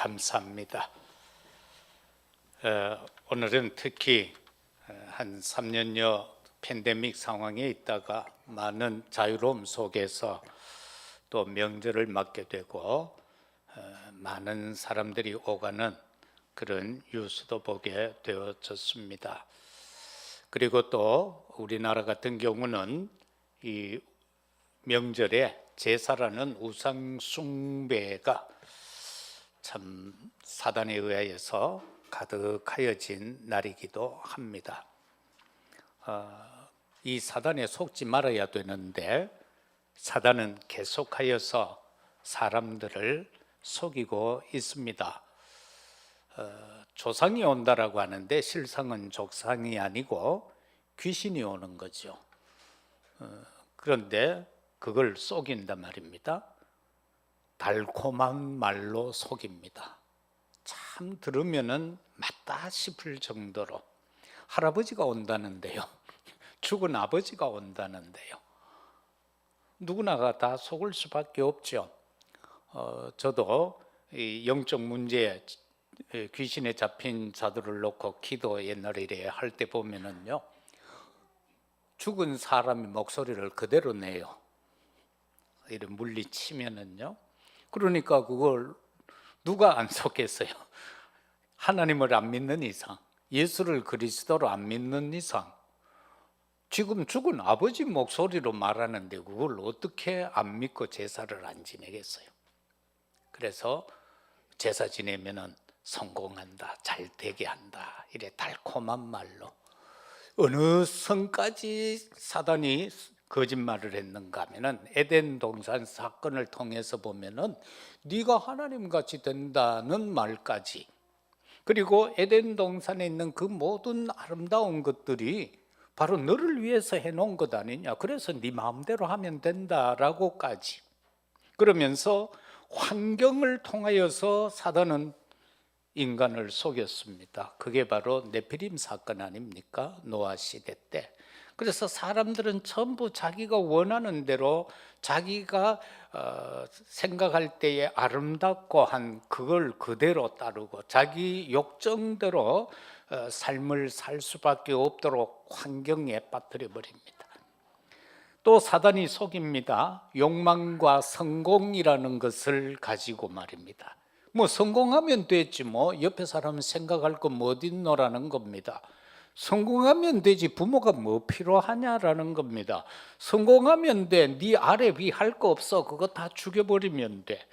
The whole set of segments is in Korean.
감사합니다. 오늘은 특히 한 3년여 팬데믹 상황에 있다가 많은 자유로움 속에서 또 명절을 맞게 되고 많은 사람들이 오가는 그런 뉴스도 보게 되어졌습니다. 그리고 또 우리나라 같은 경우는 이 명절에 제사라는 우상 숭배가 참 사단에 의하여서 가득하여진 날이기도 합니다. 이 사단에 속지 말아야 되는데 사단은 계속하여서 사람들을 속이고 있습니다. 조상이 온다라고 하는데 실상은 조상이 아니고 귀신이 오는 거죠. 그런데 그걸 속인단 말입니다. 달콤한 말로 속입니다. 참 들으면은 맞다 싶을 정도로 할아버지가 온다는데요. 죽은 아버지가 온다는데요. 누구나가 다 속을 수밖에 없죠. 저도 이 영적 문제 귀신에 잡힌 자들을 놓고 기도 옛날에 할 때 보면은요. 죽은 사람의 목소리를 그대로 내요. 이런 물리치면은요. 그러니까 그걸 누가 안 속겠어요? 하나님을 안 믿는 이상, 예수를 그리스도로 안 믿는 이상, 지금 죽은 아버지 목소리로 말하는데 그걸 어떻게 안 믿고 제사를 안 지내겠어요? 그래서 제사 지내면은 성공한다, 잘 되게 한다, 이래 달콤한 말로 어느 선까지 사단이 거짓말을 했는가 하면은 에덴 동산 사건을 통해서 보면은 네가 하나님 같이 된다는 말까지, 그리고 에덴 동산에 있는 그 모든 아름다운 것들이 바로 너를 위해서 해놓은 것 아니냐, 그래서 네 마음대로 하면 된다라고까지, 그러면서 환경을 통하여서 사단은 인간을 속였습니다. 그게 바로 네피림 사건 아닙니까? 노아 시대 때. 그래서 사람들은 전부 자기가 원하는 대로 자기가 생각할 때에 아름답고 한 그걸 그대로 따르고 자기 욕정대로 삶을 살 수밖에 없도록 환경에 빠뜨려 버립니다. 또 사단이 속입니다. 욕망과 성공이라는 것을 가지고 말입니다. 뭐 성공하면 됐지 뭐 옆에 사람 생각할 거 뭐 어딨노라는 겁니다. 성공하면 되지 부모가 뭐 필요하냐라는 겁니다. 성공하면 돼, 네 아래 위 할 거 없어, 그거 다 죽여버리면 돼.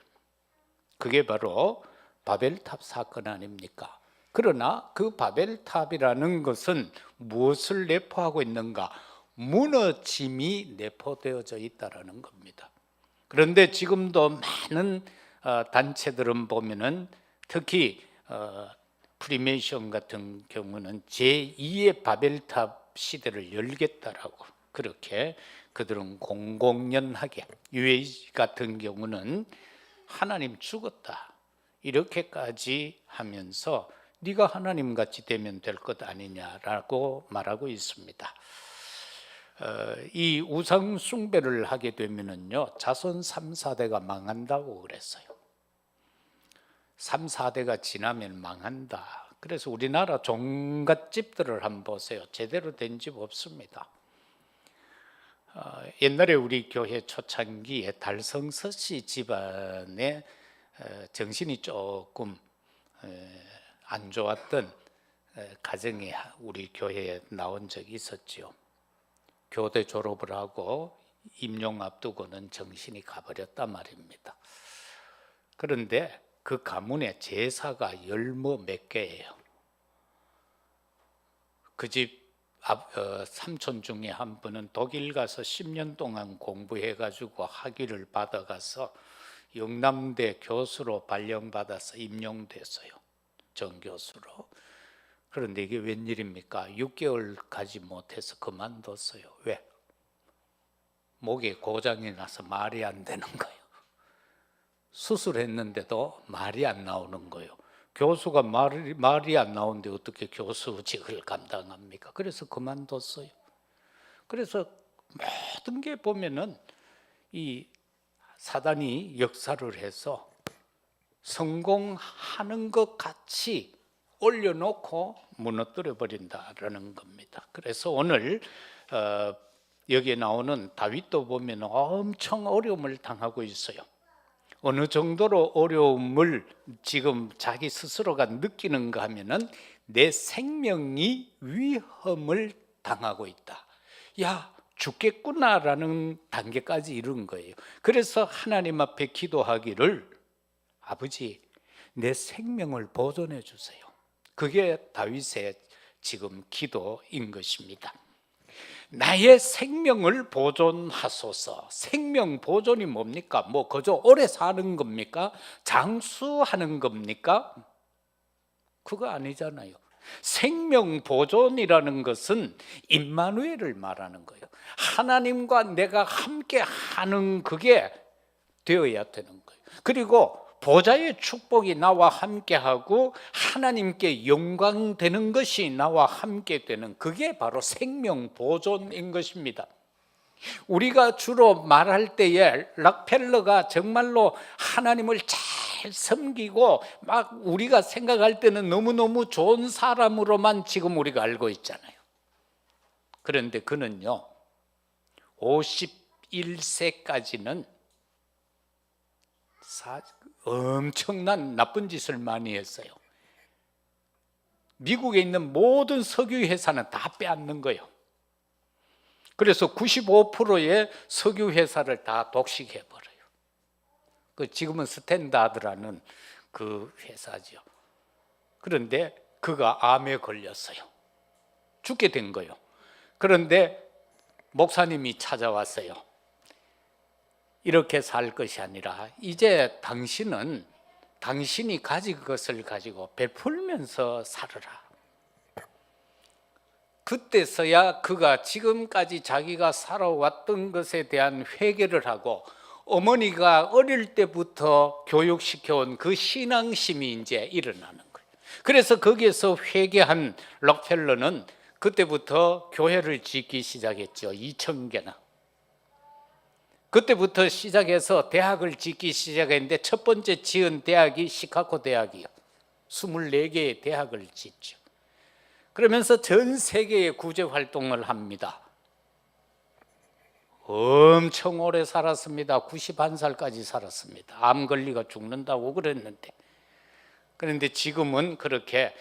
그게 바로 바벨탑 사건 아닙니까? 그러나 그 바벨탑이라는 것은 무엇을 내포하고 있는가? 무너짐이 내포되어져 있다는 겁니다. 그런데 지금도 많은 단체들은 보면은 특히 프리메이션 같은 경우는 제2의 바벨탑 시대를 열겠다라고 그렇게 그들은 공공연하게, UAG 같은 경우는 하나님 죽었다 이렇게까지 하면서 네가 하나님같이 되면 될 것 아니냐라고 말하고 있습니다. 이 우상 숭배를 하게 되면은요, 자손 3, 4대가 망한다고 그랬어요. 3, 4대가 지나면 망한다. 그래서 우리나라 종갓집들을 한번 보세요. 제대로 된 집 없습니다. 옛날에 우리 교회 초창기에 달성서 씨 집안에 정신이 조금 안 좋았던 가정이 우리 교회에 나온 적이 있었죠. 교대 졸업을 하고 임용 앞두고는 정신이 가버렸단 말입니다. 그런데 그 가문의 제사가 열뭐 몇 개예요. 그 집 삼촌 중에 한 분은 독일 가서 10년 동안 공부해가지고 학위를 받아가서 영남대 교수로 발령받아서 임용됐어요. 정교수로. 그런데 이게 웬일입니까? 6개월 가지 못해서 그만뒀어요. 왜? 목에 고장이 나서 말이 안 되는 거예요. 수술했는데도 말이 안 나오는 거예요. 교수가 말이 안 나오는데 어떻게 교수직을 감당합니까? 그래서 그만뒀어요. 그래서 모든 게 보면은 이 사단이 역사를 해서 성공하는 것 같이 올려놓고 무너뜨려 버린다라는 겁니다. 그래서 오늘 여기에 나오는 다윗도 보면 엄청 어려움을 당하고 있어요. 어느 정도로 어려움을 지금 자기 스스로가 느끼는가 하면은 내 생명이 위험을 당하고 있다. 야, 죽겠구나라는 단계까지 이른 거예요. 그래서 하나님 앞에 기도하기를, 아버지, 내 생명을 보존해 주세요. 그게 다윗의 지금 기도인 것입니다. 나의 생명을 보존하소서. 생명 보존이 뭡니까? 뭐 그저 오래 사는 겁니까? 장수하는 겁니까? 그거 아니잖아요. 생명 보존이라는 것은 임마누엘을 말하는 거예요. 하나님과 내가 함께 하는 그게 되어야 되는 거예요. 그리고 보좌의 축복이 나와 함께하고 하나님께 영광 되는 것이 나와 함께 되는, 그게 바로 생명 보존인 것입니다. 우리가 주로 말할 때에 락펠러가 정말로 하나님을 잘 섬기고 막 우리가 생각할 때는 너무너무 좋은 사람으로만 지금 우리가 알고 있잖아요. 그런데 그는요, 51세까지는 엄청난 나쁜 짓을 많이 했어요. 미국에 있는 모든 석유 회사는 다 빼앗는 거예요. 그래서 95%의 석유 회사를 다 독식해 버려요. 지금은 스탠다드라는 그 회사죠. 그런데 그가 암에 걸렸어요. 죽게 된 거예요. 그런데 목사님이 찾아왔어요. 이렇게 살 것이 아니라 이제 당신이 가진 것을 가지고 베풀면서 살아라. 그때서야 그가 지금까지 자기가 살아왔던 것에 대한 회개를 하고, 어머니가 어릴 때부터 교육시켜온 그 신앙심이 이제 일어나는 거예요. 그래서 거기에서 회개한 록펠러는 그때부터 교회를 짓기 시작했죠. 2,000개나. 그때부터 시작해서 대학을 짓기 시작했는데 첫 번째 지은 대학이 시카고 대학이요. 24개의 대학을 짓죠. 그러면서 전 세계에 구제 활동을 합니다. 엄청 오래 살았습니다. 91살까지 살았습니다. 암 걸리가 죽는다고 그랬는데. 그런데 지금은 그렇게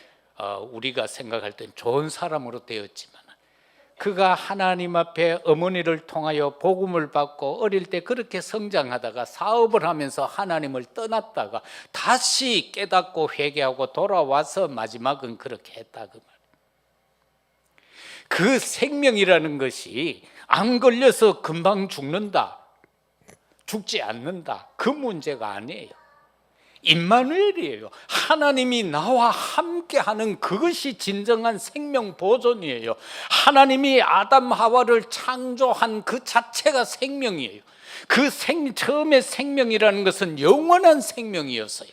우리가 생각할 땐 좋은 사람으로 되었지만, 그가 하나님 앞에 어머니를 통하여 복음을 받고 어릴 때 그렇게 성장하다가 사업을 하면서 하나님을 떠났다가 다시 깨닫고 회개하고 돌아와서 마지막은 그렇게 했다, 그 말. 그 생명이라는 것이 안 걸려서 금방 죽는다, 죽지 않는다, 그 문제가 아니에요. 임마누엘이에요. 하나님이 나와 함께하는 그것이 진정한 생명 보존이에요. 하나님이 아담 하와를 창조한 그 자체가 생명이에요. 처음에 생명이라는 것은 영원한 생명이었어요.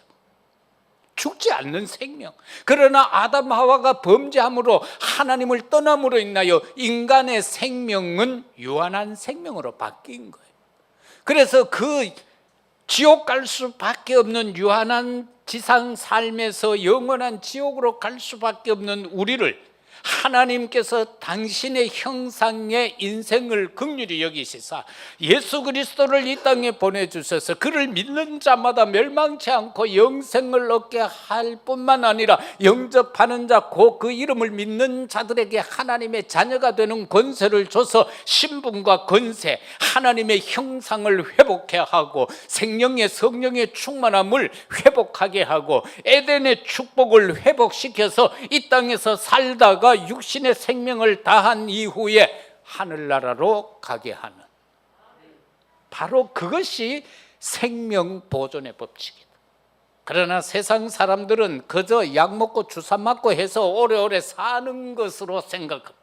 죽지 않는 생명. 그러나 아담 하와가 범죄함으로 하나님을 떠남으로 인하여 인간의 생명은 유한한 생명으로 바뀐 거예요. 그래서 그 지옥 갈 수밖에 없는 유한한 지상 삶에서 영원한 지옥으로 갈 수밖에 없는 우리를 하나님께서 당신의 형상의 인생을 긍휼히 여기시사 예수 그리스도를 이 땅에 보내주셔서 그를 믿는 자마다 멸망치 않고 영생을 얻게 할 뿐만 아니라 영접하는 자, 곧 그 이름을 믿는 자들에게 하나님의 자녀가 되는 권세를 줘서 신분과 권세, 하나님의 형상을 회복해 하고 생명의 성령의 충만함을 회복하게 하고 에덴의 축복을 회복시켜서 이 땅에서 살다가 육신의 생명을 다한 이후에 하늘나라로 가게 하는, 바로 그것이 생명 보존의 법칙이다. 그러나 세상 사람들은 그저 약 먹고 주사 맞고 해서 오래오래 사는 것으로 생각합니다.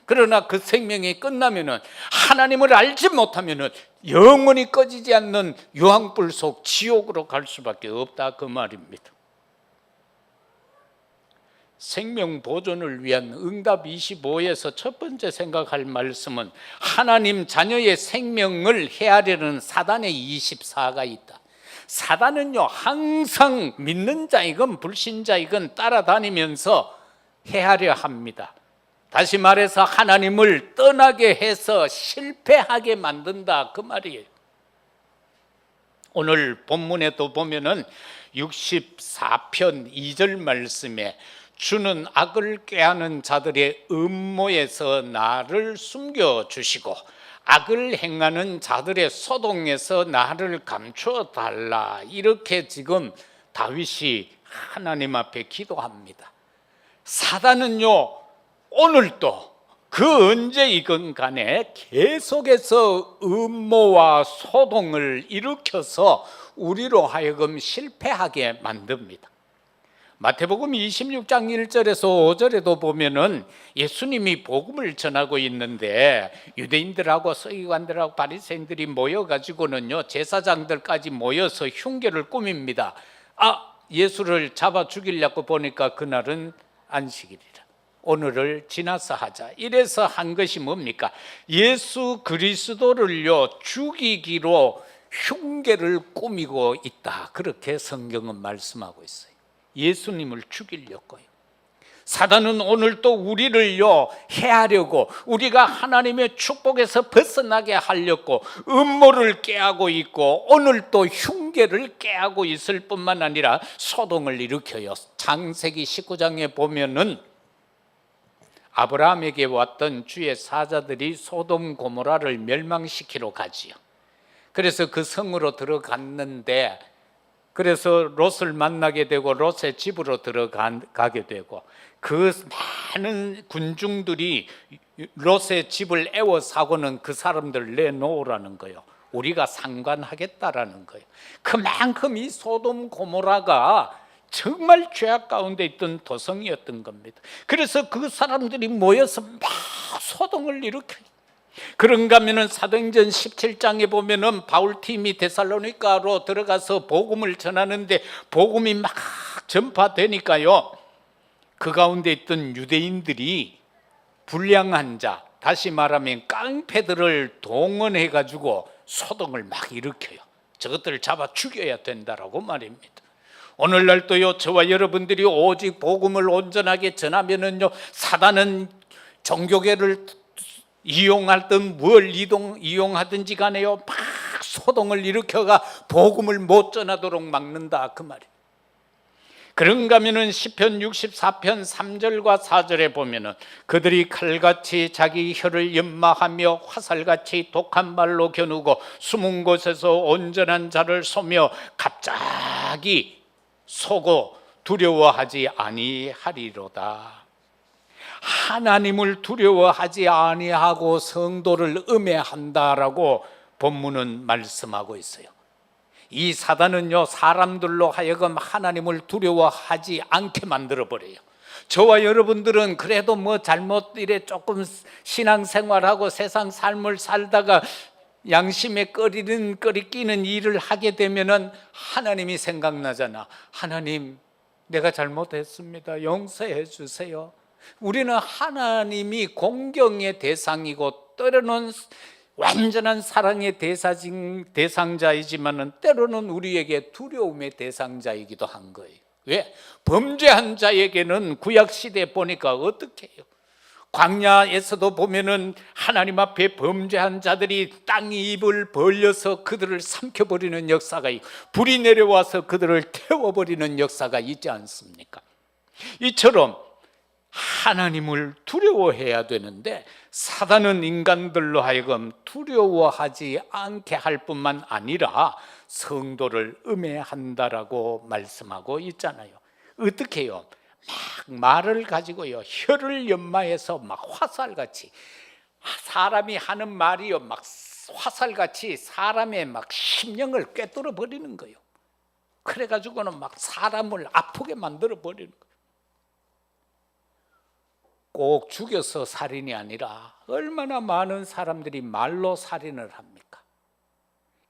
그러나 그 생명이 끝나면은, 하나님을 알지 못하면은 영원히 꺼지지 않는 유황불 속 지옥으로 갈 수밖에 없다, 그 말입니다. 생명 보존을 위한 응답 25에서 첫 번째 생각할 말씀은 하나님 자녀의 생명을 헤아리는 사단의 24가 있다. 사단은요 항상 믿는 자이건 불신자이건 따라다니면서 해하려 합니다. 다시 말해서 하나님을 떠나게 해서 실패하게 만든다, 그 말이에요. 오늘 본문에도 보면은 64편 2절 말씀에 주는 악을 꾀하는 자들의 음모에서 나를 숨겨주시고 악을 행하는 자들의 소동에서 나를 감추어 달라, 이렇게 지금 다윗이 하나님 앞에 기도합니다. 사단은요 오늘도 그 언제이건 간에 계속해서 음모와 소동을 일으켜서 우리로 하여금 실패하게 만듭니다. 마태복음 26장 1절에서 5절에도 보면은 예수님이 복음을 전하고 있는데 유대인들하고 서기관들하고 바리새인들이 모여가지고는요 제사장들까지 모여서 흉계를 꾸밉니다. 예수를 잡아 죽이려고 보니까 그날은 안식일이라, 오늘을 지나서 하자. 이래서 한 것이 뭡니까? 예수 그리스도를요 죽이기로 흉계를 꾸미고 있다, 그렇게 성경은 말씀하고 있어요. 예수님을 죽이려고요. 사단은 오늘도 우리를요 해하려고, 우리가 하나님의 축복에서 벗어나게 하려고 음모를 꾀하고 있고, 오늘 또 흉계를 꾀하고 있을 뿐만 아니라 소동을 일으켜요. 창세기 19장에 보면은 아브라함에게 왔던 주의 사자들이 소돔 고모라를 멸망시키러 가지요. 그래서 그 성으로 들어갔는데, 그래서 롯을 만나게 되고 롯의 집으로 들어가게 되고, 그 많은 군중들이 롯의 집을 애워싸고는 그 사람들 내놓으라는 거예요. 우리가 상관하겠다라는 거예요. 그만큼 이 소돔 고모라가 정말 죄악 가운데 있던 도성이었던 겁니다. 그래서 그 사람들이 모여서 막 소동을 일으켜요. 그런가 하면은 사도행전 17장에 보면은 바울팀이 데살로니가로 들어가서 복음을 전하는데 복음이 막 전파되니까요, 그 가운데 있던 유대인들이 불량한 자, 다시 말하면 깡패들을 동원해 가지고 소동을 막 일으켜요. 저것들을 잡아 죽여야 된다라고 말입니다. 오늘날도요 저와 여러분들이 오직 복음을 온전하게 전하면은요 사단은 종교계를 이용하든 뭘 이용하든지 간에요 막 소동을 일으켜가 복음을 못 전하도록 막는다, 그 말이에요. 그런가 하면은 시편 64편 3절과 4절에 보면은 그들이 칼같이 자기 혀를 연마하며 화살같이 독한 말로 겨누고 숨은 곳에서 온전한 자를 쏘며 갑자기 쏘고 두려워하지 아니하리로다. 하나님을 두려워하지 아니하고 성도를 음해한다라고 본문은 말씀하고 있어요. 이 사단은요 사람들로 하여금 하나님을 두려워하지 않게 만들어버려요. 저와 여러분들은 그래도 뭐 잘못 이래 조금 신앙생활하고 세상 삶을 살다가 양심에 꺼리끼는 일을 하게 되면은 하나님이 생각나잖아. 하나님, 내가 잘못했습니다. 용서해 주세요. 우리는 하나님이 공경의 대상이고 때로는 완전한 사랑의 대상자이지만은 때로는 우리에게 두려움의 대상자이기도 한 거예요. 왜? 범죄한 자에게는 구약시대에 보니까 어떻게 해요? 광야에서도 보면은 하나님 앞에 범죄한 자들이 땅이 입을 벌려서 그들을 삼켜버리는 역사가 있고, 불이 내려와서 그들을 태워버리는 역사가 있지 않습니까? 이처럼 하나님을 두려워해야 되는데 사단은 인간들로 하여금 두려워하지 않게 할 뿐만 아니라 성도를 음해한다라고 말씀하고 있잖아요. 어떻게 해요? 막 말을 가지고요 혀를 연마해서 막 화살같이, 사람이 하는 말이요 막 화살같이 사람의 막 심령을 꿰뚫어 버리는 거예요. 그래가지고는 막 사람을 아프게 만들어 버리는 거예요. 꼭 죽여서 살인이 아니라 얼마나 많은 사람들이 말로 살인을 합니까?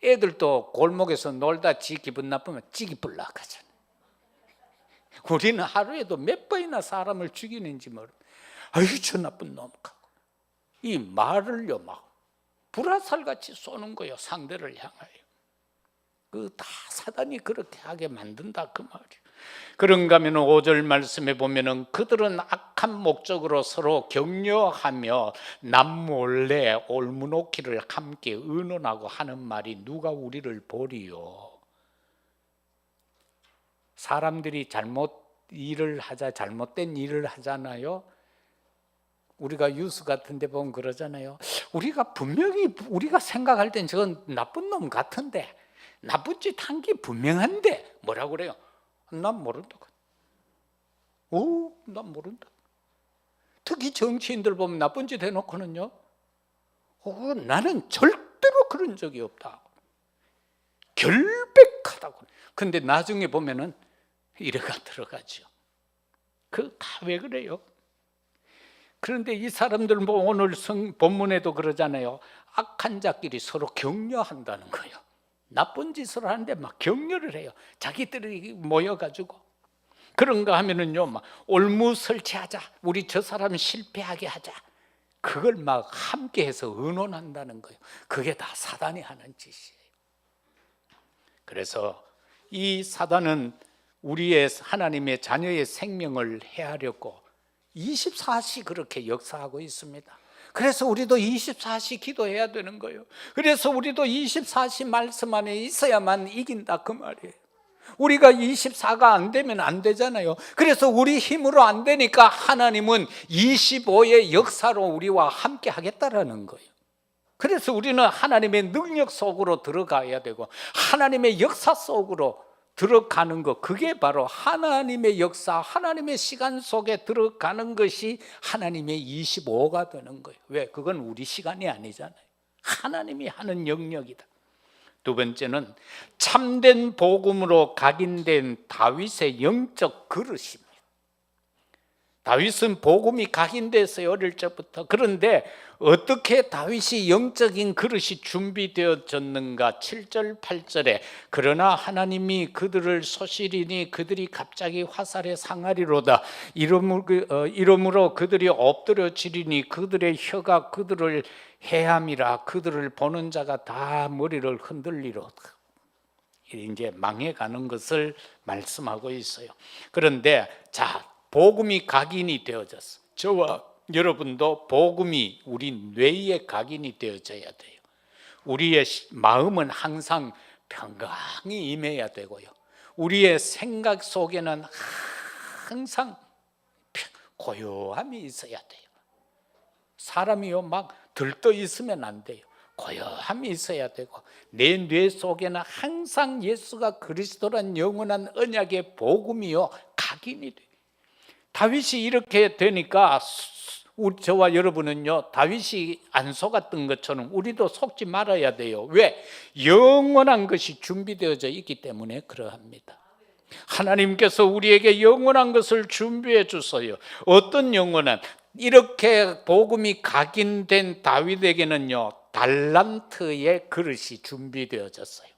애들도 골목에서 놀다 지 기분 나쁘면 찌기 불러 가잖아요. 우리는 하루에도 몇 번이나 사람을 죽이는지 모르. 아유 저 나쁜 놈 하고 이 말을요 막 불화살같이 쏘는 거예요, 상대를 향하여. 다 사단이 그렇게 하게 만든다 그 말이에요. 그런가 하면 5절 말씀에 보면은 그들은 악한 목적으로 서로 격려하며 남몰래 올무놓기를 함께 의논하고 하는 말이 누가 우리를 보리요. 사람들이 잘못된 일을 하잖아요. 우리가 뉴스 같은 데 보면 그러잖아요. 우리가 생각할 땐 저건 나쁜 놈 같은데, 나쁜 짓 한 게 분명한데 뭐라고 그래요? 난 모른다. 난 모른다. 특히 정치인들 보면 나쁜 짓 해놓고는요, 나는 절대로 그런 적이 없다. 결백하다고. 근데 나중에 보면은 이래가 들어가죠. 다 왜 그래요? 그런데 이 사람들 오늘 본문에도 그러잖아요. 악한 자끼리 서로 격려한다는 거예요. 나쁜 짓을 하는데 막 격려를 해요. 자기들이 모여가지고. 그런가 하면은요, 막 올무 설치하자. 우리 저 사람 실패하게 하자. 그걸 막 함께해서 의논한다는 거예요. 그게 다 사단이 하는 짓이에요. 그래서 이 사단은 우리의 하나님의 자녀의 생명을 해하려고 24시 그렇게 역사하고 있습니다. 그래서 우리도 24시 기도해야 되는 거예요. 그래서 우리도 24시 말씀 안에 있어야만 이긴다 그 말이에요. 우리가 24가 안 되면 안 되잖아요. 그래서 우리 힘으로 안 되니까 하나님은 25의 역사로 우리와 함께 하겠다라는 거예요. 그래서 우리는 하나님의 능력 속으로 들어가야 되고 하나님의 역사 속으로 들어가는 것, 그게 바로 하나님의 역사, 하나님의 시간 속에 들어가는 것이 하나님의 25가 되는 거예요. 왜? 그건 우리 시간이 아니잖아요. 하나님이 하는 영역이다. 두 번째는 참된 복음으로 각인된 다윗의 영적 그릇입니다. 다윗은 복음이 각인됐어요, 어릴 적부터. 그런데 어떻게 다윗이 영적인 그릇이 준비되어졌는가? 7절 8절에 그러나 하나님이 그들을 소실이니 그들이 갑자기 화살에 상하리로다. 이러므로 그들이 엎드려지리니 그들의 혀가 그들을 해함이라. 그들을 보는 자가 다 머리를 흔들리로다. 이제 망해가는 것을 말씀하고 있어요. 그런데 복음이 각인이 되어졌어. 저와 여러분도 복음이 우리 뇌에 각인이 되어져야 돼요. 우리의 마음은 항상 평강이 임해야 되고요. 우리의 생각 속에는 항상 고요함이 있어야 돼요. 사람이요 막 들떠 있으면 안 돼요. 고요함이 있어야 되고 내 뇌 속에는 항상 예수가 그리스도란 영원한 언약의 복음이요 각인이 돼요. 다윗이 이렇게 되니까 저와 여러분은요, 다윗이 안 속았던 것처럼 우리도 속지 말아야 돼요. 왜? 영원한 것이 준비되어져 있기 때문에 그러합니다. 하나님께서 우리에게 영원한 것을 준비해 주세요. 어떤 영원한? 이렇게 복음이 각인된 다윗에게는요, 달란트의 그릇이 준비되어졌어요.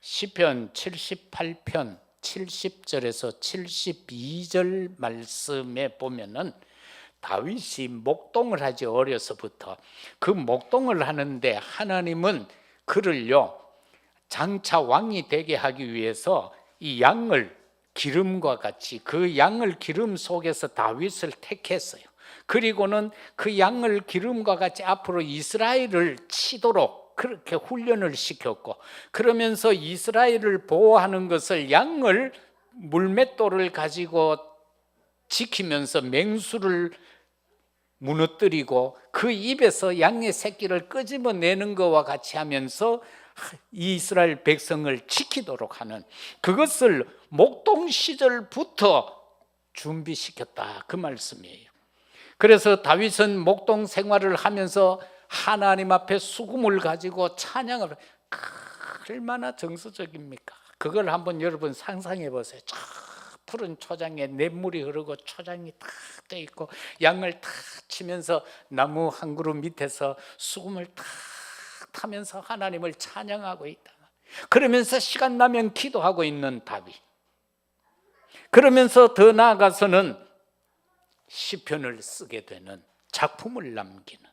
시편 78편 70절에서 72절 말씀에 보면은 다윗이 목동을 하지, 어려서부터. 그 목동을 하는데 하나님은 그를요 장차 왕이 되게 하기 위해서 이 양을 기름과 같이 그 양을 기름 속에서 다윗을 택했어요. 그리고는 그 양을 기름과 같이 앞으로 이스라엘을 치도록 그렇게 훈련을 시켰고, 그러면서 이스라엘을 보호하는 것을 양을 물맷돌을 가지고 지키면서 맹수를 무너뜨리고 그 입에서 양의 새끼를 끄집어내는 것과 같이 하면서 이스라엘 백성을 지키도록 하는, 그것을 목동 시절부터 준비시켰다 그 말씀이에요. 그래서 다윗은 목동 생활을 하면서 하나님 앞에 수금을 가지고 찬양을, 얼마나 정서적입니까? 그걸 한번 여러분 상상해 보세요. 저 푸른 초장에 냇물이 흐르고 초장이 탁 돼 있고 양을 탁 치면서 나무 한 그루 밑에서 수금을 탁 타면서 하나님을 찬양하고 있다. 그러면서 시간 나면 기도하고 있는 다윗. 그러면서 더 나아가서는 시편을 쓰게 되는, 작품을 남기는.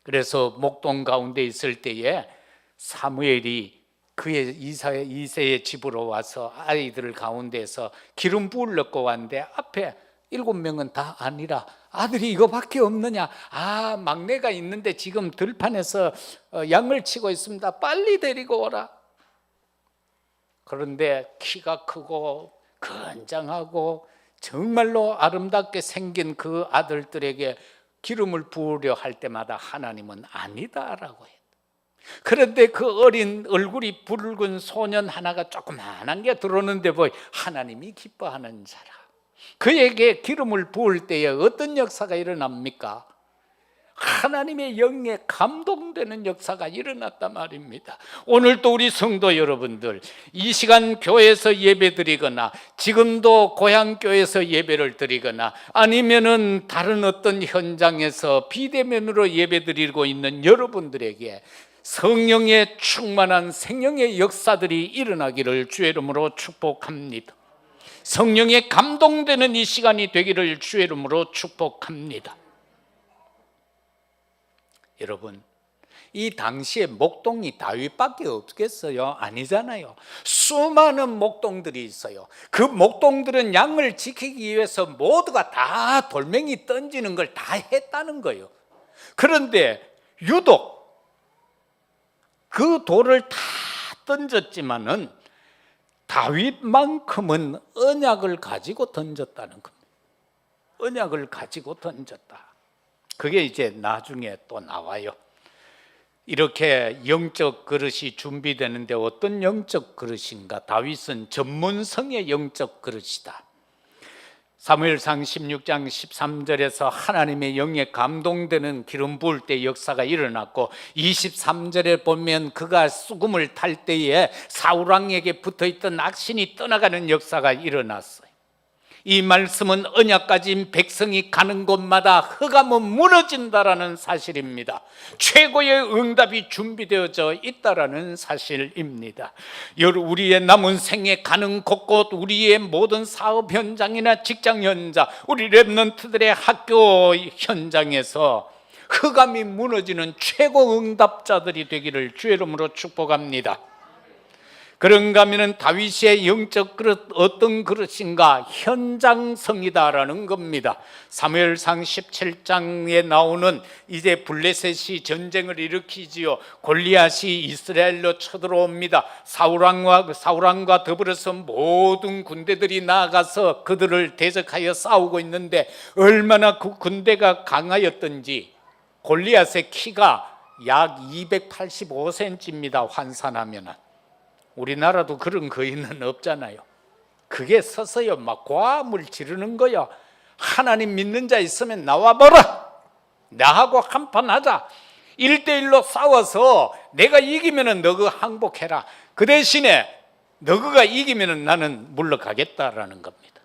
그래서 목동 가운데 있을 때에 사무엘이 그의 이세의 집으로 와서 아이들 가운데서 기름 부을 넣고 왔는데 앞에 7명은 다 아니라 아들이 이거밖에 없느냐? 아, 막내가 있는데 지금 들판에서 양을 치고 있습니다. 빨리 데리고 오라. 그런데 키가 크고 건장하고 정말로 아름답게 생긴 그 아들들에게 기름을 부으려 할 때마다 하나님은 아니다라고 해요. 그런데 그 어린 얼굴이 붉은 소년 하나가 조그만한 게 들어오는데 뭐 하나님이 기뻐하는 자라. 그에게 기름을 부을 때에 어떤 역사가 일어납니까? 하나님의 영에 감동되는 역사가 일어났단 말입니다. 오늘도 우리 성도 여러분들, 이 시간 교회에서 예배드리거나 지금도 고향교회에서 예배를 드리거나 아니면은 다른 어떤 현장에서 비대면으로 예배드리고 있는 여러분들에게 성령의 충만한 생명의 역사들이 일어나기를 주의 이름으로 축복합니다. 성령에 감동되는 이 시간이 되기를 주의 이름으로 축복합니다. 여러분, 이 당시에 목동이 다윗밖에 없겠어요? 아니잖아요. 수많은 목동들이 있어요. 그 목동들은 양을 지키기 위해서 모두가 다 돌멩이 던지는 걸 다 했다는 거예요. 그런데 유독 그 돌을 다 던졌지만은 다윗만큼은 언약을 가지고 던졌다는 겁니다. 언약을 가지고 던졌다. 그게 이제 나중에 또 나와요. 이렇게 영적 그릇이 준비되는데 어떤 영적 그릇인가? 다윗은 전문성의 영적 그릇이다. 사무엘상 16장 13절에서 하나님의 영에 감동되는 기름 부을 때 역사가 일어났고 23절에 보면 그가 수금을 탈 때에 사울왕에게 붙어있던 악신이 떠나가는 역사가 일어났어요. 이 말씀은 언약 가진 백성이 가는 곳마다 흑암은 무너진다라는 사실입니다. 최고의 응답이 준비되어져 있다라는 사실입니다. 우리의 남은 생에 가는 곳곳, 우리의 모든 사업 현장이나 직장 현장, 우리 랩런트들의 학교 현장에서 흑암이 무너지는 최고 응답자들이 되기를 주의 이름으로 축복합니다. 그런가 하면 다윗의 영적 그릇 어떤 그릇인가? 현장성이다라는 겁니다. 사무엘상 17장에 나오는 이제 블레셋이 전쟁을 일으키지요. 골리앗이 이스라엘로 쳐들어옵니다. 사울왕과 더불어서 모든 군대들이 나아가서 그들을 대적하여 싸우고 있는데 얼마나 그 군대가 강하였던지 골리앗의 키가 약 285cm입니다. 환산하면은. 우리나라도 그런 거인은 없잖아요. 그게 서서요 막 고함을 지르는 거야. 하나님 믿는 자 있으면 나와봐라. 나하고 한판 하자. 1대1로 싸워서 내가 이기면 너가 항복해라. 그 대신에 너가 이기면 나는 물러가겠다라는 겁니다.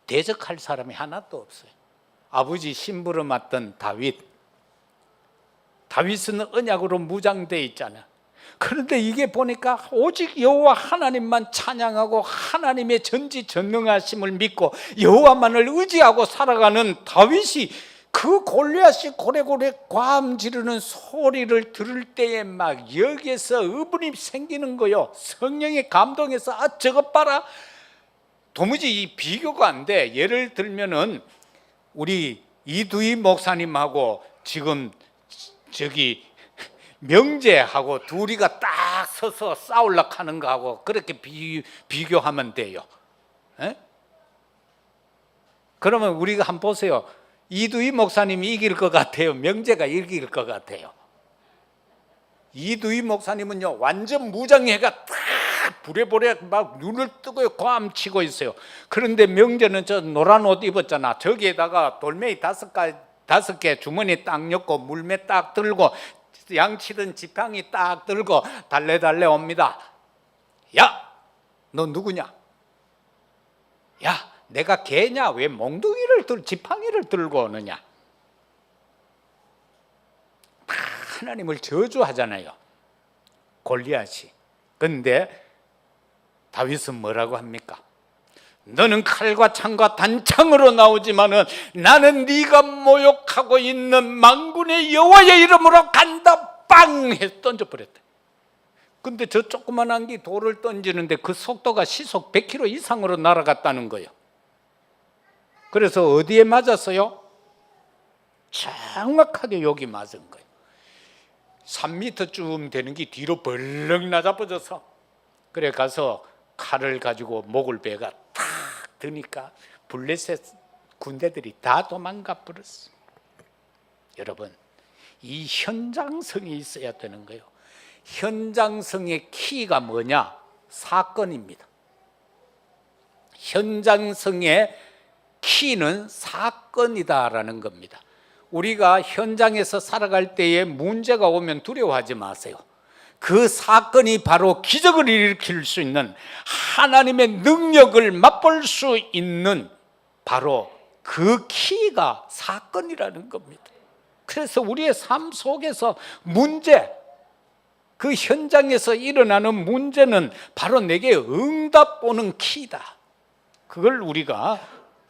대적할 사람이 하나도 없어요. 아버지 심부름 맡던 다윗은 언약으로 무장되어 있잖아. 그런데 이게 보니까 오직 여호와 하나님만 찬양하고 하나님의 전지전능하심을 믿고 여호와만을 의지하고 살아가는 다윗이 그 골리앗이 고래고래 과음 지르는 소리를 들을 때에 막 여기에서 의분이 생기는 거요. 성령의 감동에서 아 저것 봐라. 도무지 이 비교가 안 돼. 예를 들면은 우리 이두희 목사님하고 지금 저기 명재하고 둘이가 딱 서서 싸우려고 하는 거하고 그렇게 비교하면 돼요. 에? 그러면 우리가 한번 보세요. 이두희 목사님이 이길 것 같아요? 명재가 이길 것 같아요? 이두희 목사님은요 완전 무장해가 딱 부랴부랴 막 눈을 뜨고 고함치고 있어요. 그런데 명재는 저 노란 옷 입었잖아. 저기에다가 돌멩이 5개 주머니 딱 넣고 물매 딱 들고 양치던 지팡이 딱 들고 달래달래 옵니다. 야, 너 누구냐? 야, 내가 개냐? 왜 몽둥이를 지팡이를 들고 오느냐? 하나님을 저주하잖아요, 골리앗이. 그런데 다윗은 뭐라고 합니까? 너는 칼과 창과 단창으로 나오지만은 나는 네가 모욕하고 있는 만군의 여호와의 이름으로 간다. 빵 해서 던져버렸대. 근데 저 조그만한 게 돌을 던지는데 그 속도가 시속 100km 이상으로 날아갔다는 거예요. 그래서 어디에 맞았어요? 정확하게 여기 맞은 거예요. 3m쯤 되는 게 뒤로 벌렁 낮아버져서, 그래 가서 칼을 가지고 목을 베가 탁 드니까 블레셋 군대들이 다 도망가 버렸어. 여러분, 이 현장성이 있어야 되는 거예요. 현장성의 키가 뭐냐? 사건입니다. 현장성의 키는 사건이다라는 겁니다. 우리가 현장에서 살아갈 때에 문제가 오면 두려워하지 마세요. 그 사건이 바로 기적을 일으킬 수 있는, 하나님의 능력을 맛볼 수 있는 바로 그 키가 사건이라는 겁니다. 그래서 우리의 삶 속에서 문제, 그 현장에서 일어나는 문제는 바로 내게 응답 오는 키다. 그걸 우리가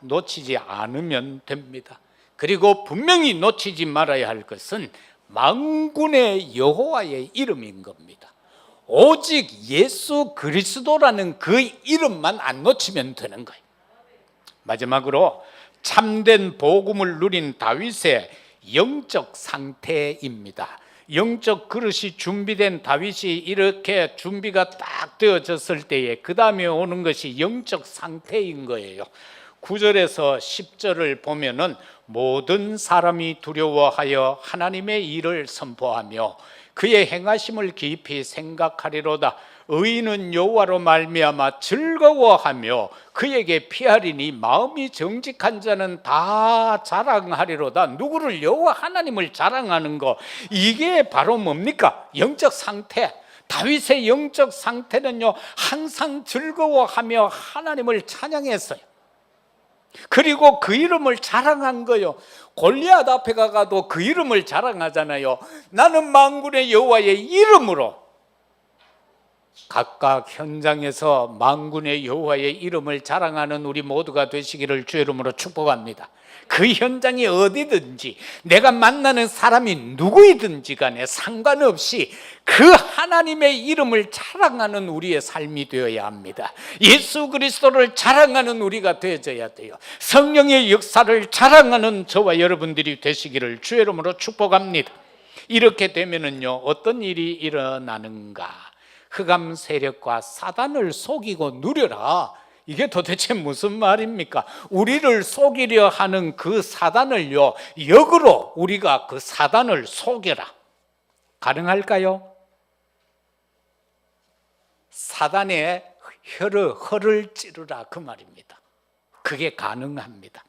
놓치지 않으면 됩니다. 그리고 분명히 놓치지 말아야 할 것은 만군의 여호와의 이름인 겁니다. 오직 예수 그리스도라는 그 이름만 안 놓치면 되는 거예요. 마지막으로 참된 복음을 누린 다윗의 영적 상태입니다. 영적 그릇이 준비된 다윗이 이렇게 준비가 딱 되어졌을 때에 그 다음에 오는 것이 영적 상태인 거예요. 9절에서 10절을 보면은 모든 사람이 두려워하여 하나님의 일을 선포하며 그의 행하심을 깊이 생각하리로다. 의인은 여호와로 말미암아 즐거워하며 그에게 피하리니 마음이 정직한 자는 다 자랑하리로다. 누구를? 여호와 하나님을 자랑하는 거. 이게 바로 뭡니까? 영적 상태. 다윗의 영적 상태는요, 항상 즐거워하며 하나님을 찬양했어요. 그리고 그 이름을 자랑한 거예요. 골리앗 앞에 가도 그 이름을 자랑하잖아요. 나는 만군의 여호와의 이름으로. 각각 현장에서 만군의 여호와의 이름을 자랑하는 우리 모두가 되시기를 주의 이름으로 축복합니다. 그 현장이 어디든지, 내가 만나는 사람이 누구이든지 간에 상관없이 그 하나님의 이름을 자랑하는 우리의 삶이 되어야 합니다. 예수 그리스도를 자랑하는 우리가 되어져야 돼요. 성령의 역사를 자랑하는 저와 여러분들이 되시기를 주의 이름으로 축복합니다. 이렇게 되면은요, 어떤 일이 일어나는가? 흑암 세력과 사단을 속이고 누려라. 이게 도대체 무슨 말입니까? 우리를 속이려 하는 그 사단을요, 역으로 우리가 그 사단을 속여라. 가능할까요? 사단의 허를 찌르라, 그 말입니다. 그게 가능합니다.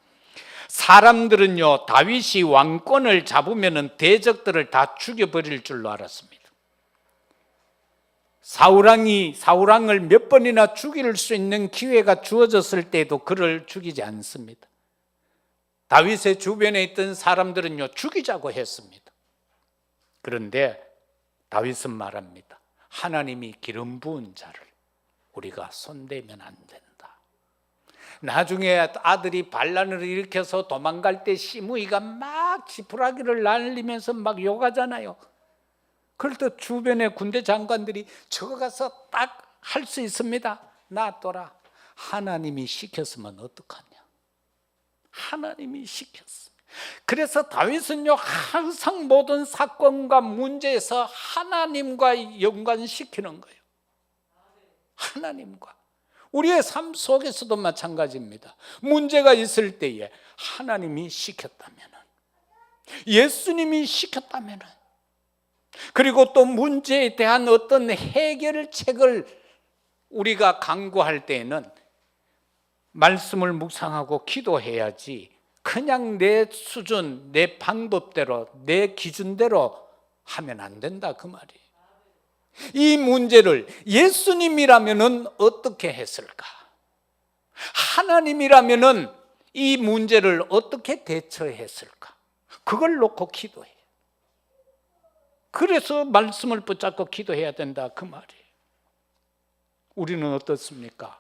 사람들은요, 다윗이 왕권을 잡으면 대적들을 다 죽여버릴 줄로 알았습니다. 사울왕을 몇 번이나 죽일 수 있는 기회가 주어졌을 때도 그를 죽이지 않습니다. 다윗의 주변에 있던 사람들은요, 죽이자고 했습니다. 그런데 다윗은 말합니다. 하나님이 기름 부은 자를 우리가 손대면 안 된다. 나중에 아들이 반란을 일으켜서 도망갈 때 시므이가 막 지푸라기를 날리면서 막 욕하잖아요. 그럴 때 주변의 군대 장관들이 저거 가서 딱 할 수 있습니다. 놔둬라. 하나님이 시켰으면 어떡하냐. 하나님이 시켰습니다. 그래서 다윗은요, 항상 모든 사건과 문제에서 하나님과 연관시키는 거예요. 하나님과. 우리의 삶 속에서도 마찬가지입니다. 문제가 있을 때에 하나님이 시켰다면, 예수님이 시켰다면, 그리고 또 문제에 대한 어떤 해결책을 우리가 강구할 때에는 말씀을 묵상하고 기도해야지, 그냥 내 수준, 내 방법대로, 내 기준대로 하면 안 된다, 그 말이에요. 이 문제를 예수님이라면 어떻게 했을까? 하나님이라면 이 문제를 어떻게 대처했을까? 그걸 놓고 기도해. 그래서 말씀을 붙잡고 기도해야 된다, 그 말이에요. 우리는 어떻습니까?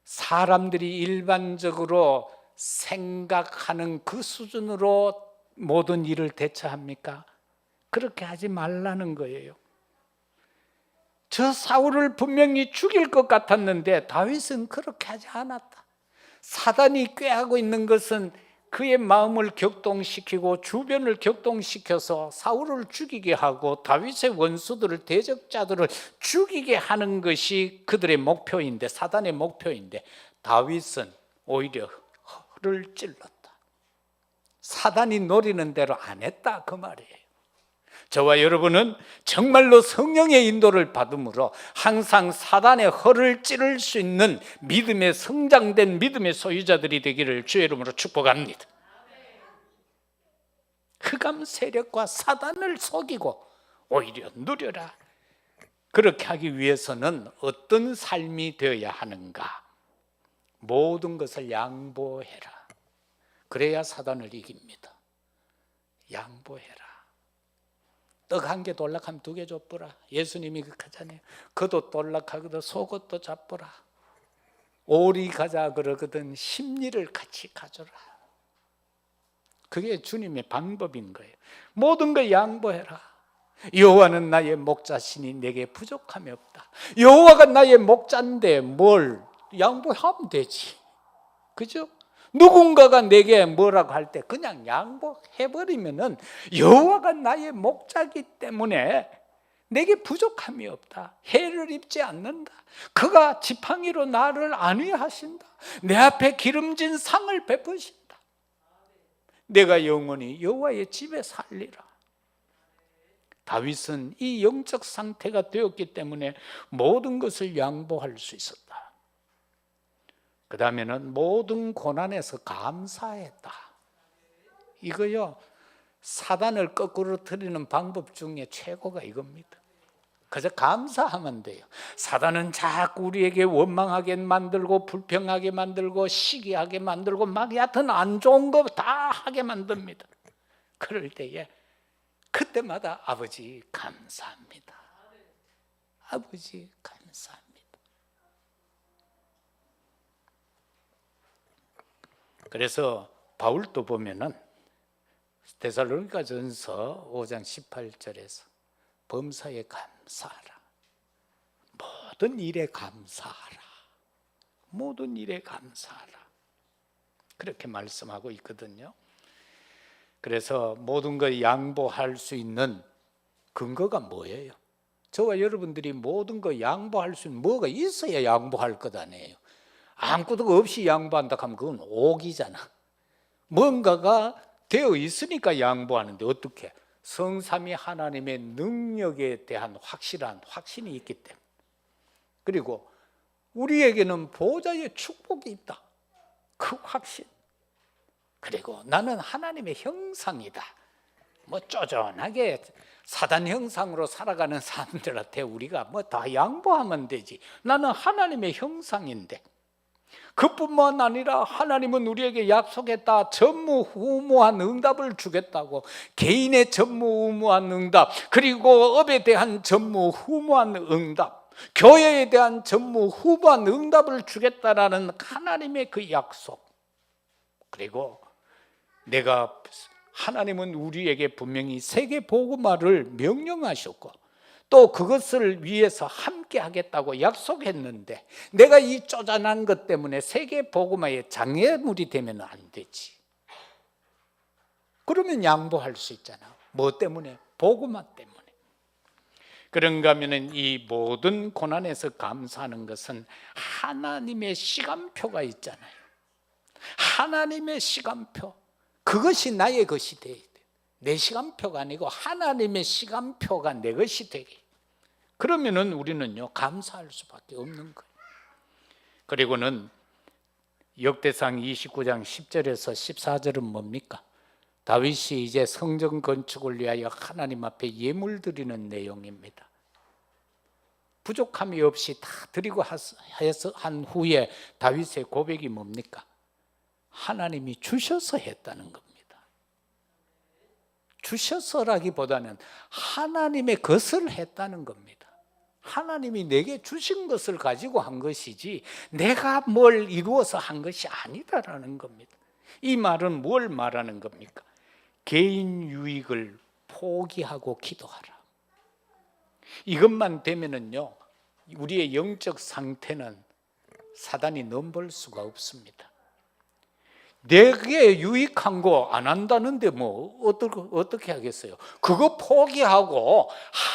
사람들이 일반적으로 생각하는 그 수준으로 모든 일을 대처합니까? 그렇게 하지 말라는 거예요. 저 사울을 분명히 죽일 것 같았는데 다윗은 그렇게 하지 않았다. 사단이 꾀하고 있는 것은 그의 마음을 격동시키고 주변을 격동시켜서 사울을 죽이게 하고 다윗의 원수들을, 대적자들을 죽이게 하는 것이 그들의 목표인데, 사단의 목표인데, 다윗은 오히려 허를 찔렀다. 사단이 노리는 대로 안 했다, 그 말이에요. 저와 여러분은 정말로 성령의 인도를 받음으로 항상 사단의 허를 찌를 수 있는 믿음의 성장된 믿음의 소유자들이 되기를 주의 이름으로 축복합니다. 흑암 세력과 사단을 속이고 오히려 누려라. 그렇게 하기 위해서는 어떤 삶이 되어야 하는가? 모든 것을 양보해라. 그래야 사단을 이깁니다. 양보해라. 떡 한 개 돌락하면 두 개 줬보라. 예수님이 그렇게 하잖아요. 겉옷 돌락하거든 속옷도 잡보라. 오리 가자 그러거든 심리를 같이 가져라. 그게 주님의 방법인 거예요. 모든 걸 양보해라. 여호와는 나의 목자시니 내게 부족함이 없다. 여호와가 나의 목자인데 뭘 양보하면 되지. 그죠? 누군가가 내게 뭐라고 할 때 그냥 양보해버리면은 여호와가 나의 목자이기 때문에 내게 부족함이 없다. 해를 입지 않는다. 그가 지팡이로 나를 안위하신다. 내 앞에 기름진 상을 베푸신다. 내가 영원히 여호와의 집에 살리라. 다윗은 이 영적 상태가 되었기 때문에 모든 것을 양보할 수 있었다. 그 다음에는 모든 고난에서 감사했다. 이거요, 사단을 거꾸로 들이는 방법 중에 최고가 이겁니다. 그저 감사하면 돼요. 사단은 자꾸 우리에게 원망하게 만들고 불평하게 만들고 시기하게 만들고 막 여하튼 안 좋은 거 다 하게 만듭니다. 그럴 때에 그때마다 아버지 감사합니다. 아버지 감사합니다. 그래서 바울도 보면은 데살로니가전서 5장 18절에서 범사에 감사하라. 모든 일에 감사하라. 모든 일에 감사하라. 그렇게 말씀하고 있거든요. 그래서 모든 걸 양보할 수 있는 근거가 뭐예요? 저와 여러분들이 모든 거 양보할 수 있는 뭐가 있어야 양보할 것 아니에요. 아무것도 없이 양보한다 하면 그건 오기잖아. 뭔가가 되어 있으니까 양보하는데 어떻게? 성삼위 하나님의 능력에 대한 확실한 확신이 있기 때문에. 그리고 우리에게는 보좌의 축복이 있다. 그 확신. 그리고 나는 하나님의 형상이다. 뭐 쪼잔하게 사단 형상으로 살아가는 사람들한테 우리가 뭐 다 양보하면 되지. 나는 하나님의 형상인데. 그뿐만 아니라 하나님은 우리에게 약속했다. 전무후무한 응답을 주겠다고. 개인의 전무후무한 응답, 그리고 업에 대한 전무후무한 응답, 교회에 대한 전무후무한 응답을 주겠다라는 하나님의 그 약속. 그리고 하나님은 우리에게 분명히 세계 복음화를 명령하셨고 또 그것을 위해서 함께 하겠다고 약속했는데 내가 이 쪼잔한 것 때문에 세계 복음화의 장애물이 되면 안 되지. 그러면 양보할 수 있잖아. 뭐 때문에? 복음화 때문에. 그런가 하면은 이 모든 고난에서 감사하는 것은 하나님의 시간표가 있잖아요. 하나님의 시간표. 그것이 나의 것이 돼야 돼. 내 시간표가 아니고 하나님의 시간표가 내 것이 되게. 그러면은 우리는요 감사할 수밖에 없는 거예요. 그리고는 역대상 29장 10절에서 14절은 뭡니까? 다윗이 이제 성전 건축을 위하여 하나님 앞에 예물 드리는 내용입니다. 부족함이 없이 다 드리고 한 후에 다윗의 고백이 뭡니까? 하나님이 주셔서 했다는 겁니다. 주셔서라기보다는 하나님의 것을 했다는 겁니다. 하나님이 내게 주신 것을 가지고 한 것이지 내가 뭘 이루어서 한 것이 아니다라는 겁니다. 이 말은 뭘 말하는 겁니까? 개인 유익을 포기하고 기도하라. 이것만 되면은요 우리의 영적 상태는 사단이 넘볼 수가 없습니다. 내게 유익한 거 안 한다는데 뭐 어떻게 하겠어요? 그거 포기하고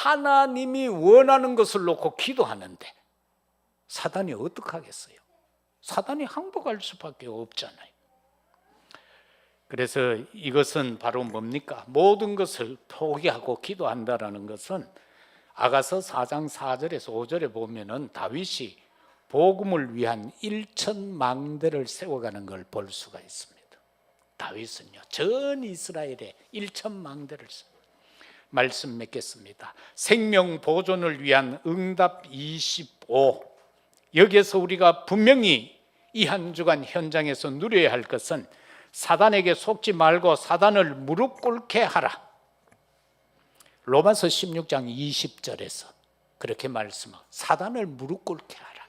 하나님이 원하는 것을 놓고 기도하는데 사단이 어떻게 하겠어요? 사단이 항복할 수밖에 없잖아요. 그래서 이것은 바로 뭡니까? 모든 것을 포기하고 기도한다라는 것은 아가서 4장 4절에서 5절에 보면은 다윗이 복음을 위한 1,000망대를 세워가는 걸 볼 수가 있습니다. 다윗은요, 전 이스라엘에 1,000망대를 말씀 맺겠습니다. 생명 보존을 위한 응답 25. 여기에서 우리가 분명히 이 한 주간 현장에서 누려야 할 것은 사단에게 속지 말고 사단을 무릎 꿇게 하라. 로마서 16장 20절에서 그렇게 말씀하고 사단을 무릎 꿇게 하라.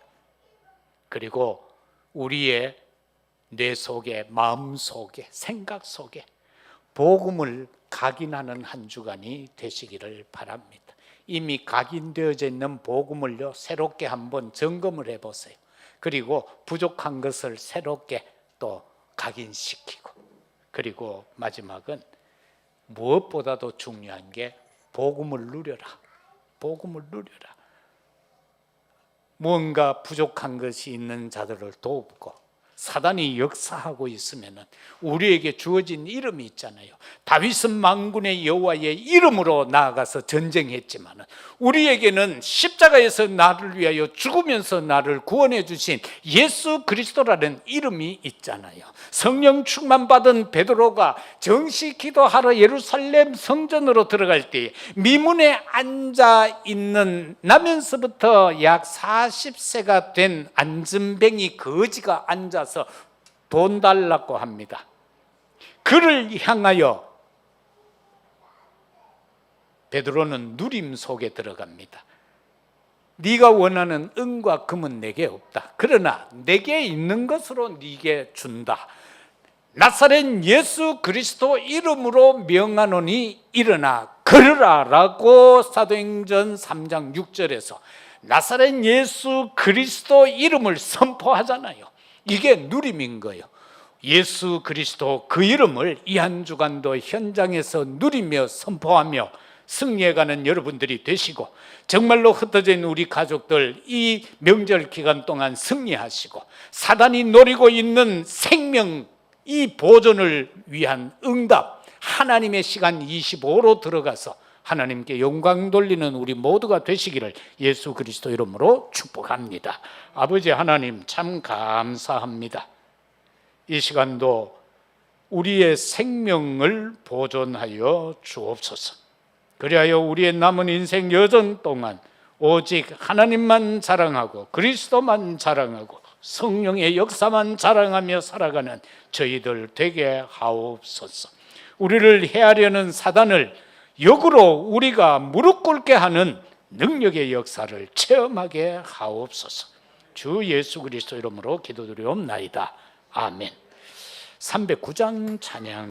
그리고 우리의 뇌 속에, 마음 속에, 생각 속에 복음을 각인하는 한 주간이 되시기를 바랍니다. 이미 각인되어져 있는 복음을요, 새롭게 한번 점검을 해보세요. 그리고 부족한 것을 새롭게 또 각인시키고, 그리고 마지막은 무엇보다도 중요한 게 복음을 누려라. 복음을 누려라. 뭔가 부족한 것이 있는 자들을 돕고, 사단이 역사하고 있으면 우리에게 주어진 이름이 있잖아요. 다윗은 만군의 여호와의 이름으로 나아가서 전쟁했지만 우리에게는 십자가에서 나를 위하여 죽으면서 나를 구원해 주신 예수 그리스도라는 이름이 있잖아요. 성령 충만 받은 베드로가 정시 기도하러 예루살렘 성전으로 들어갈 때 미문에 앉아 있는 나면서부터 약 40세가 된 안전뱅이 거지가 앉아서 돈 달라고 합니다. 그를 향하여 베드로는 누림 속에 들어갑니다. 네가 원하는 은과 금은 내게 없다. 그러나 내게 있는 것으로 네게 준다. 나사렛 예수 그리스도 이름으로 명하노니 일어나 걸으라 라고 사도행전 3장 6절에서 나사렛 예수 그리스도 이름을 선포하잖아요. 이게 누림인 거예요. 예수 그리스도 그 이름을 이 한 주간도 현장에서 누리며 선포하며 승리해가는 여러분들이 되시고, 정말로 흩어져 있는 우리 가족들 이 명절 기간 동안 승리하시고, 사단이 노리고 있는 생명 이 보존을 위한 응답, 하나님의 시간 25로 들어가서 하나님께 영광 돌리는 우리 모두가 되시기를 예수 그리스도 이름으로 축복합니다. 아버지 하나님, 참 감사합니다. 이 시간도 우리의 생명을 보존하여 주옵소서. 그리하여 우리의 남은 인생 여정 동안 오직 하나님만 자랑하고 그리스도만 자랑하고 성령의 역사만 자랑하며 살아가는 저희들 되게 하옵소서. 우리를 해하려는 사단을 역으로 우리가 무릎 꿇게 하는 능력의 역사를 체험하게 하옵소서. 주 예수 그리스도 이름으로 기도드리옵나이다. 아멘. 309장 찬양.